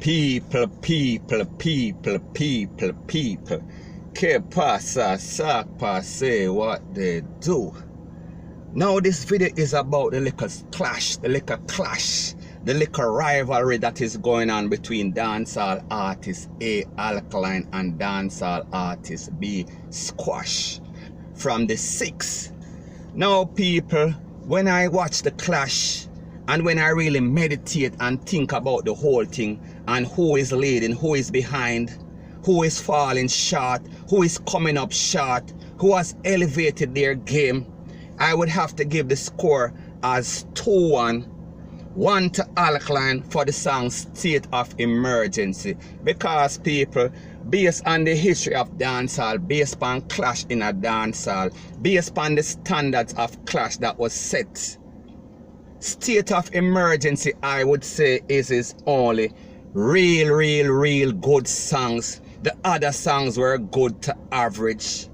People. Que pasa, sac passe, what they do. Now this video is about the liquor clash, the liquor rivalry that is going on between dancehall artist A, Alkaline, and dancehall artist B, Squash, from the 6. Now people, when I watch the clash, and when I really meditate and think about the whole thing, and who is leading, who is behind, who is falling short, who is coming up short, who has elevated their game, I would have to give the score as 2-1. 1 to Alkaline for the song State of Emergency. Because people, based on the history of dancehall, based on clash in a dancehall, based on the standards of clash that was set, State of Emergency, I would say, is his only real good songs. The other songs were good to average,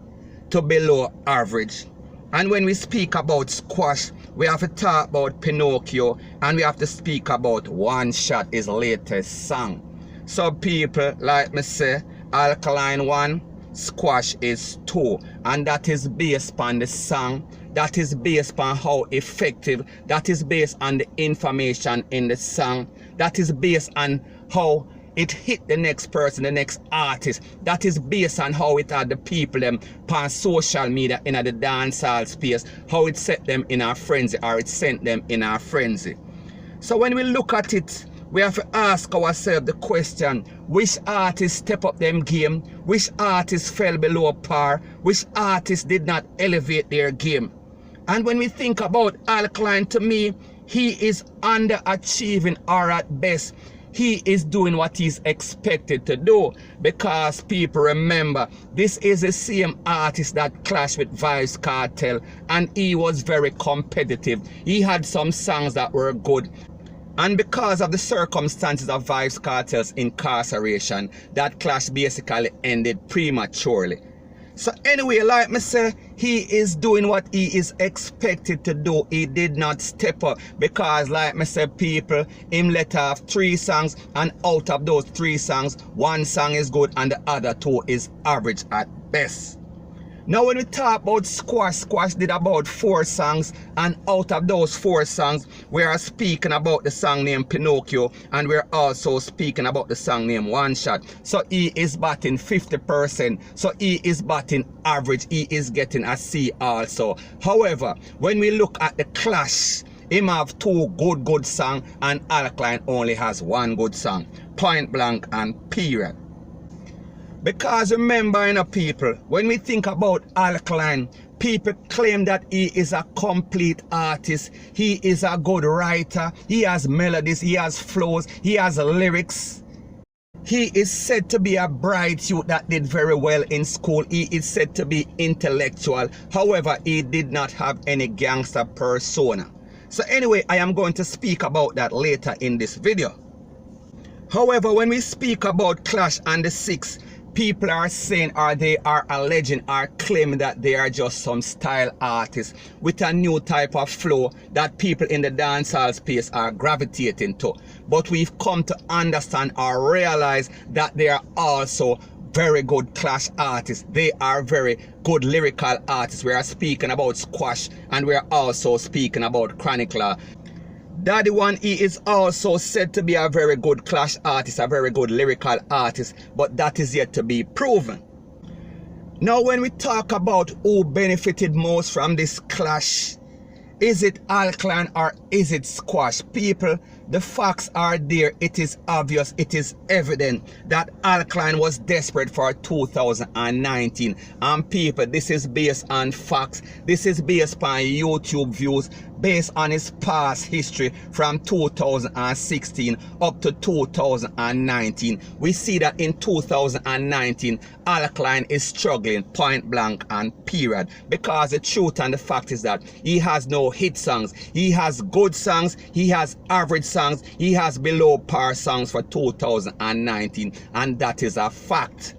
to below average. And when we speak about Squash, we have to talk about Pinocchio, and we have to speak about One Shot, his latest song. So people, like me say, Alkaline 1, Squash is 2, and that is based on the song, that is based on how effective, that is based on the information in the song, that is based on how it hit the next person, the next artist, that is based on how it had the people them on social media in the dancehall space, how it set them in our frenzy, or it sent them in our frenzy. So when we look at it, we have to ask ourselves the question, which artists step up them game, which artists fell below par, which artists did not elevate their game. And when we think about Alkaline, to me, he is underachieving, or at best, he is doing what he's expected to do. Because people remember, this is the same artist that clashed with Vybz Kartel, and he was very competitive. He had some songs that were good. And because of the circumstances of Vybz Kartel's incarceration, that clash basically ended prematurely. So anyway, like me say, he is doing what he is expected to do. He did not step up, because like me say, people, him let off 3 songs, and out of those 3 songs, 1 song is good and the other 2 is average at best. Now when we talk about Squash did about 4 songs, and out of those 4 songs, we are speaking about the song named Pinocchio, and we're also speaking about the song named One Shot. So he is batting 50%, so he is batting average, he is getting a C also. However, when we look at the clash, him have 2 good songs, and Alkaline only has 1 good song, point blank and period. Because remember, you know, people, when we think about Alkaline, people claim that he is a complete artist, he is a good writer, he has melodies, he has flows, he has lyrics. He is said to be a bright youth that did very well in school. He is said to be intellectual. However, he did not have any gangster persona. So anyway, I am going to speak about that later in this video. However, when we speak about Clash and the 6, people are saying, or they are alleging, or claiming that they are just some style artists with a new type of flow that people in the dancehall space are gravitating to. But we've come to understand or realize that they are also very good clash artists. They are very good lyrical artists. We are speaking about Squash, and we are also speaking about Chronicler. Daddy One, he is also said to be a very good clash artist, a very good lyrical artist, but that is yet to be proven. Now when we talk about who benefited most from this clash, is it Alkaline or is it Squash? People, the facts are there. It is obvious, it is evident that Alkaline was desperate for 2019. And people, this is based on facts. This is based on YouTube views, based on his past history from 2016 up to 2019. We see that in 2019, Alkaline is struggling, point blank and period. Because the truth and the fact is that he has no hit songs. He has good songs, he has average songs, he has below par songs for 2019, and that is a fact.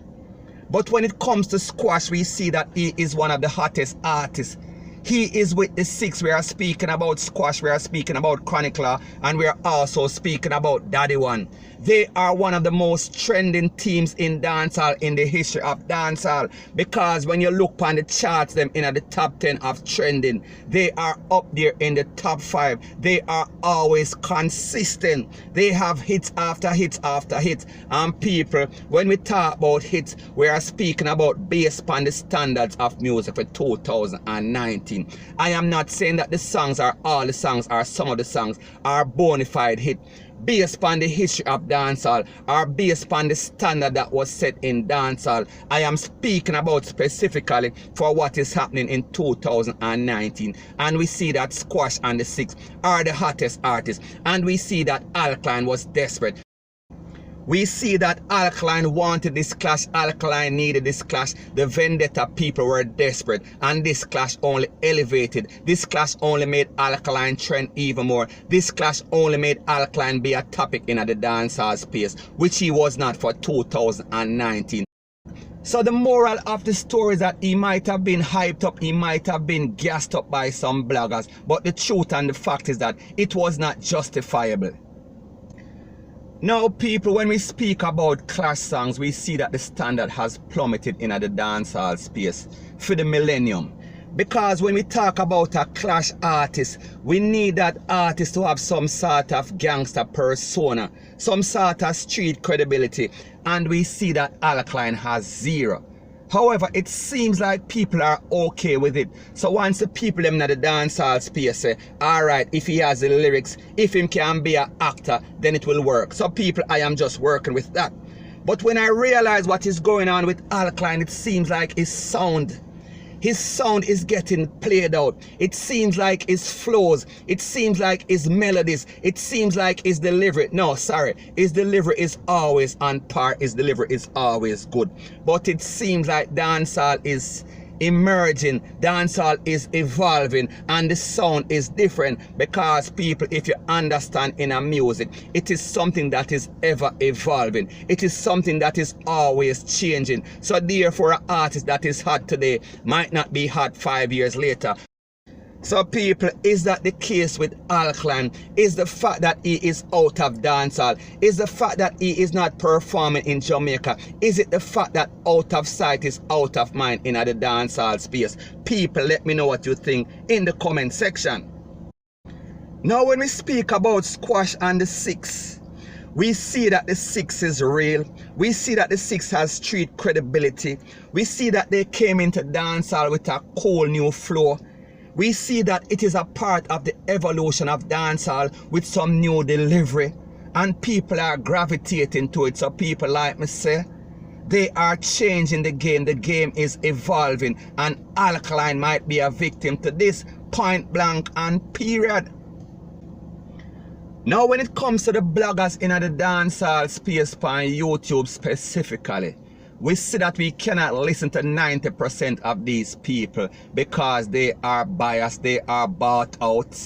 But when it comes to Squash, we see that he is one of the hottest artists. He is with the 6. We are speaking about Squash, we are speaking about Chronicler, and we are also speaking about Daddy One. They are one of the most trending teams in dancehall, in the history of dancehall, because when you look on the charts, them in the top 10 of trending, they are up there in the top 5. They are always consistent. They have hits after hits after hits. And people, when we talk about hits, we are speaking about based on the standards of music for 2019. I am not saying that the songs are all the songs, or some of the songs are bona fide hit. Based on the history of dancehall, or based on the standard that was set in dancehall, I am speaking about specifically for what is happening in 2019. And we see that Squash and the Six are the hottest artists, and we see that Alkaline was desperate. We see that Alkaline wanted this clash, Alkaline needed this clash. The Vendetta people were desperate, and this clash only elevated. This clash only made Alkaline trend even more. This clash only made Alkaline be a topic in the dancehall space, which he was not for 2019. So the moral of the story is that he might have been hyped up, he might have been gassed up by some bloggers, but the truth and the fact is that it was not justifiable. Now people, when we speak about clash songs, we see that the standard has plummeted in the dancehall space for the millennium. Because when we talk about a clash artist, we need that artist to have some sort of gangster persona, some sort of street credibility, and we see that Alkaline has zero. However, it seems like people are okay with it. So once the people in the dancehall space say, alright, if he has the lyrics, if him can be an actor, then it will work. So people, I am just working with that. But when I realize what is going on with Alkaline, it seems like his sound is getting played out. It seems like his flows, it seems like his melodies, it seems like his delivery. No, sorry, his delivery is always on par, his delivery is always good. But it seems like dancehall is emerging, dancehall is evolving, and the sound is different, because people, if you understand in a music, it is something that is ever evolving. It is something that is always changing. So therefore, an artist that is hot today might not be hot 5 years later. So people, is that the case with Alkaline? Is the fact that he is out of dancehall? Is the fact that he is not performing in Jamaica? Is it the fact that out of sight is out of mind in the dancehall space? People, let me know what you think in the comment section. Now when we speak about Squash and the Six, we see that the Six is real. We see that the Six has street credibility. We see that they came into dancehall with a cool new flow. We see that it is a part of the evolution of dancehall with some new delivery, and people are gravitating to it. So people like me say, they are changing the game. The game is evolving, and Alkaline might be a victim to this, point blank and period. Now when it comes to the bloggers in the dancehall space on YouTube specifically, we see that we cannot listen to 90% of these people because they are biased, they are bought out.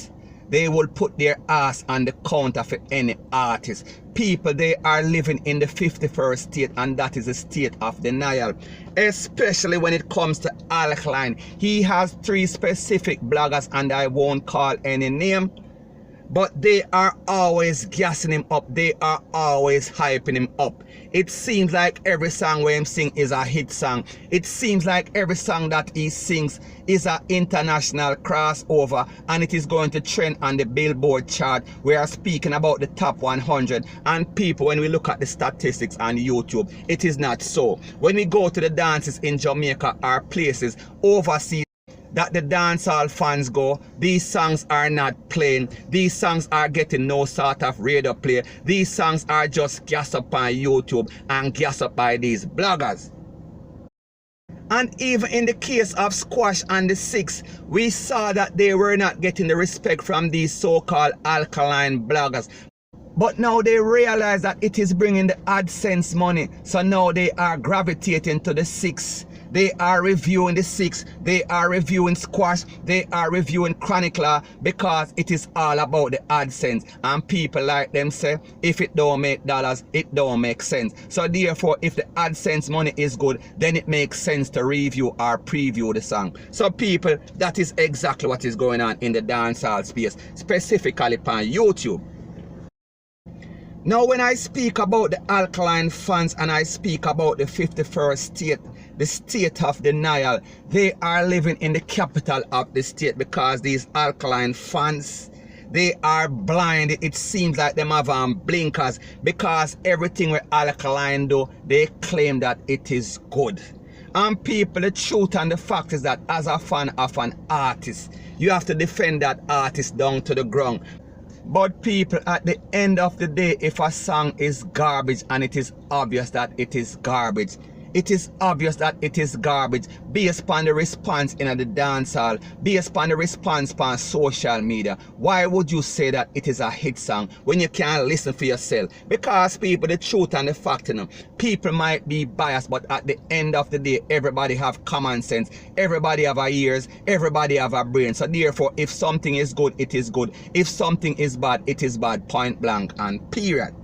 They will put their ass on the counter for any artist. People, they are living in the 51st state, and that is a state of denial. Especially when it comes to Alkaline. He has 3 specific bloggers, and I won't call any name. But they are always gassing him up. They are always hyping him up. It seems like every song where him sing is a hit song. It seems like every song that he sings is an international crossover, and it is going to trend on the Billboard chart. We are speaking about the top 100, and people, when we look at the statistics on YouTube, it is not so. When we go to the dances in Jamaica or places overseas that the dancehall fans go, these songs are not playing. These songs are getting no sort of radio play. These songs are just gassed up on YouTube and gassed up by these bloggers. And even in the case of Squash and the Six, we saw that they were not getting the respect from these so-called Alkaline bloggers. But now they realize that it is bringing the AdSense money. So now they are gravitating to the Six. They are reviewing the Six, they are reviewing Squash, they are reviewing Chronicler, because it is all about the AdSense. And people like them say, if it don't make dollars, it don't make sense. So therefore, if the AdSense money is good, then it makes sense to review or preview the song. So people, that is exactly what is going on in the dancehall space, specifically on YouTube. Now when I speak about the Alkaline fans and I speak about the 51st state, the state of denial, they are living in the capital of the state because these Alkaline fans, they are blind. It seems like them have on blinkers because everything with Alkaline do, they claim that it is good. And people, the truth and the fact is that as a fan of an artist, you have to defend that artist down to the ground. But people, at the end of the day, if a song is garbage and it is obvious that it is garbage, it is obvious that it is garbage based upon the response in the dancehall, based upon the response on social media. Why would you say that it is a hit song when you can't listen for yourself? Because people, the truth and the fact, people might be biased, but at the end of the day, everybody have common sense, everybody have a ears, everybody have a brain. So therefore, if something is good, it is good. If something is bad, it is bad, point blank and period.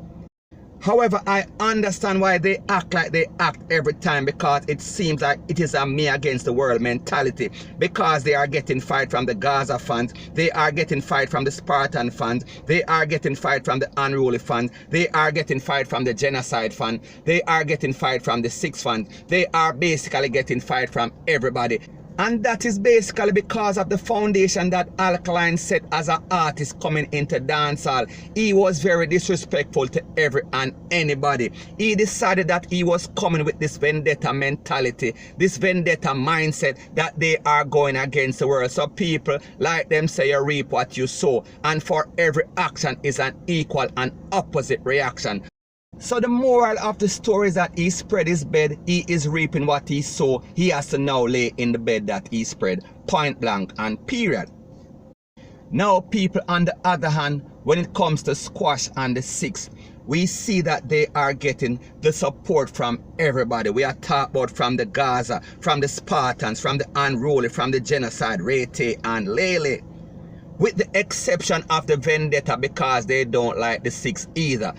However, I understand why they act like they act every time, because it seems like it is a me against the world mentality, because they are getting fight from the Gaza fans, they are getting fight from the Spartan fans, they are getting fight from the unruly fans, they are getting fight from the genocide fan, they are getting fight from the Six fans, they are basically getting fight from everybody. And that is basically because of the foundation that Alkaline set as an artist coming into dancehall. He was very disrespectful to every and anybody. He decided that he was coming with this vendetta mentality, this vendetta mindset that they are going against the world. So people, like them say, you reap what you sow. And for every action is an equal and opposite reaction. So the moral of the story is that he spread his bed, he is reaping what he sowed. He has to now lay in the bed that he spread, point blank and period. Now people, on the other hand, when it comes to Squash and the Six, we see that they are getting the support from everybody. We are talking about from the Gaza, from the Spartans, from the unruly, from the genocide, Rete and Lele. With the exception of the vendetta, because they don't like the Six either.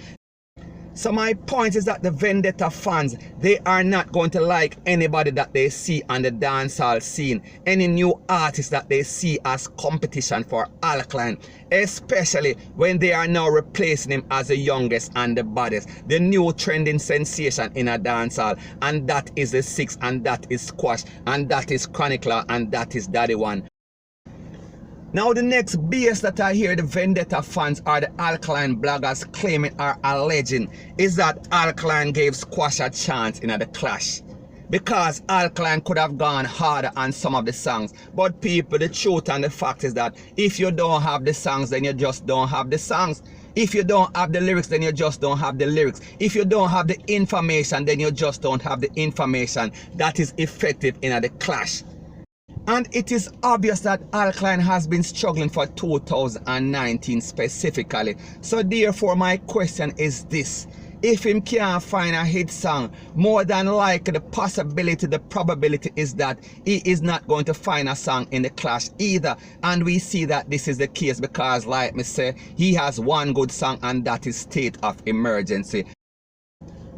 So my point is that the vendetta fans, they are not going to like anybody that they see on the dancehall scene, any new artist that they see as competition for Alkaline, especially when they are now replacing him as the youngest and the baddest, the new trending sensation in a dancehall, and that is the Six, and that is Squash, and that is Chronicler, and that is Daddy One. Now the next BS that I hear the vendetta fans or the Alkaline bloggers claiming or alleging is that Alkaline gave Squash a chance in the clash, because Alkaline could have gone harder on some of the songs. But people, the truth and the fact is that if you don't have the songs, then you just don't have the songs. If you don't have the lyrics, then you just don't have the lyrics. If you don't have the information, then you just don't have the information that is effective in the clash. And it is obvious that Alkaline has been struggling for 2019 specifically. So therefore my question is this: if him can't find a hit song, more than likely the possibility, the probability is that he is not going to find a song in the clash either. And we see that this is the case because, like me say, he has one good song, and that is State of Emergency.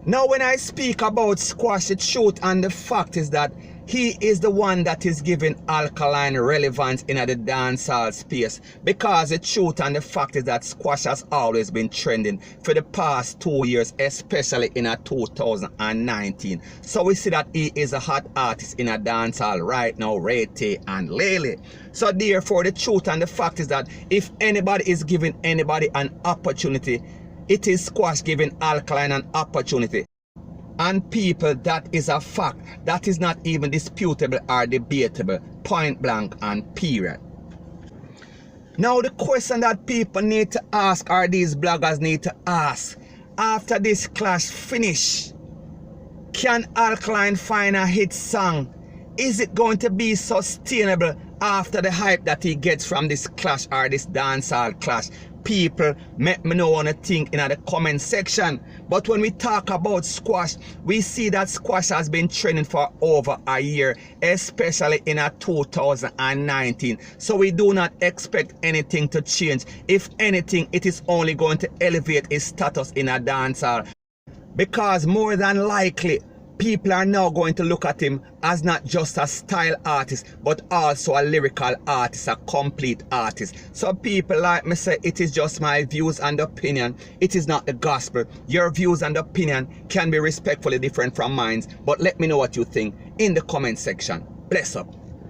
Now when I speak about Squash, the truth and the fact is that he is the one that is giving Alkaline relevance in the dancehall space, because the truth and the fact is that Squash has always been trending for the past 2 years, especially in 2019. So we see that he is a hot artist in a dancehall right now, Rete and Lele. So therefore the truth and the fact is that if anybody is giving anybody an opportunity, it is Squash giving Alkaline an opportunity. And people, that is a fact. That is not even disputable or debatable. Point blank and period. Now the question that people need to ask, or these bloggers need to ask, after this clash finish, can Alkaline find a hit song? Is it going to be sustainable after the hype that he gets from this clash or this dancehall clash? People, let me know on a thing in the comment section. But when we talk about Squash, we see that Squash has been trending for over a year, especially in 2019. So we do not expect anything to change. If anything, it is only going to elevate his status in a dancehall, because more than likely people are now going to look at him as not just a style artist, but also a lyrical artist, a complete artist. So people like me say, it is just my views and opinion. It is not the gospel. Your views and opinion can be respectfully different from mine, but let me know what you think in the comment section. Bless up.